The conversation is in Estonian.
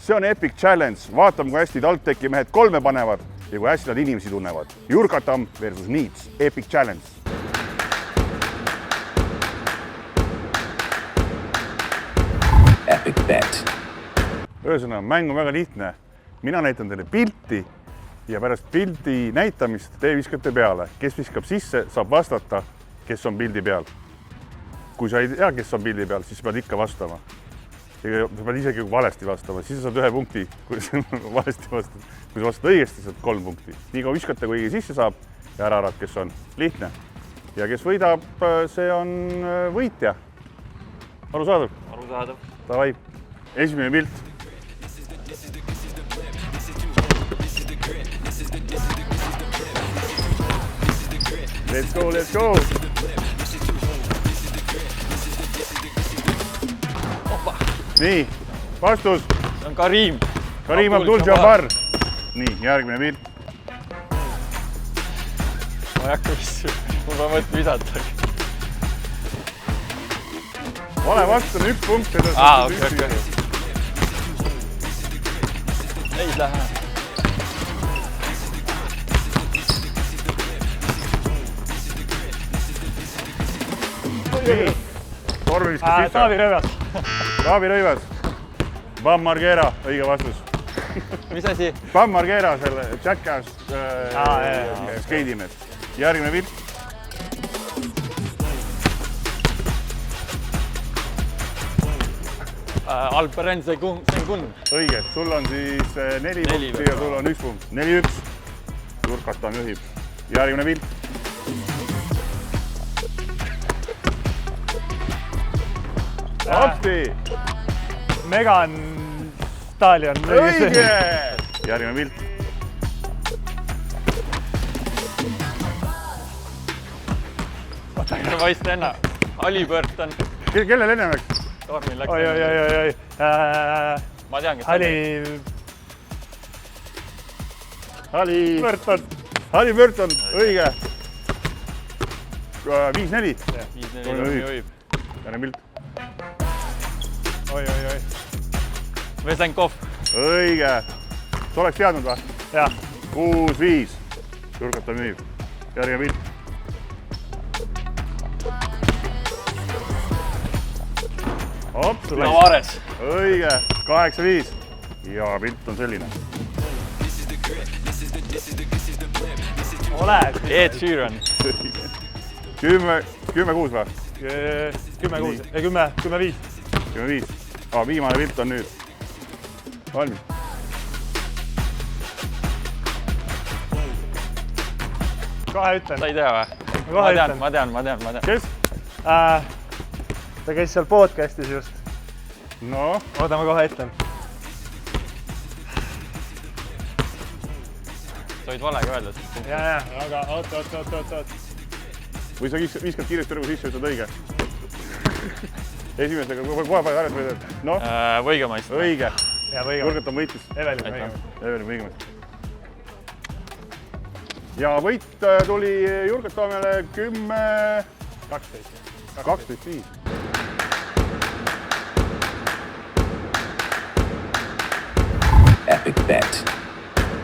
see on Epic Challenge. Vaatame, kui hästi TalTechi mehed kolme panevad ja kui hästi nad inimesi tunnevad. Jurkatam versus Needs. Epic Challenge. Epic bet. Ühesõnaga, mäng on väga lihtne. Mina näitan teile pilti ja pärast pildi näitamist te viskate peale. Kes viskab sisse, saab vastata, kes on pildi peal. Kui sa ei tea, kes on pildi peal, siis pead ikka vastama. Sa pead isegi valesti vastama, siis sa saad 1 punkti, kui sa valesti vastad. Kui sa vastad õigesti, saad 3 punkti. Nii kui viskate, kui sisse saab ja ära arvad, kes on lihtne. Ja kes võidab, see on võitja. Arusaadav? Arusaadav. Davai. Esimene pilt. Let's go, let's go! Opa. Nii, vastus. See on Karim. Karim Abdul-Jabbar. Nii, järgmine pilt. Ma ei hakka vist, ma pean mõtlema visata. Vale vastus on 1 punkt. Okei. Ei lähe. Nii, Tormi viskas sisse. Taavi Rõivas. Taavi Rõivas. Bam Margera, õige vastus. Mis asi? Bam Margera, selle Jackass skeidimees. Järgmine pilt. Alperen Sengun. Õige, sul on siis 4 punkti ja sul on 1 punkt. 4-1. Jurkatam juhib. Järgmine pilt. Appi! Megan Stallion. Õige! Järgmine pilt. Ma vist enne. Ali Burton. Kellel enne läks? Tormil läks. Oi. Ma tean, kes Ali Burton. Ali Burton, õige. 5-4. 5-4 juhib. Järgmine pilt. Oi. Vesenkov. Õige. Sa oleks teadnud või? Jah. 6-5. Jurkatam juhib. Järgmine pilt. Navares. Õige. 8-5. Ja pilt on selline. Ole. Ed Sheeran. 10-6 või? 10-6. 10-5. 10-5. Viimane pilt on nüüd. Valmis. Kohe ütlen. Sa ei tea või? Ma tean. Kes? Ta käis seal podcastis just. No. Oota, ma kohe ütlen. Sa võid valega öelda. Ja, aga oot. Või sa viskad kiiresti rõgu sisse, ütled õige. Esimesega kohe arvest võidad. No? Võigemaist. Õige. Jurkatam võitis. Evelin Võigemast. Ja võit tuli Jurkatamele 12-5. Epic bet.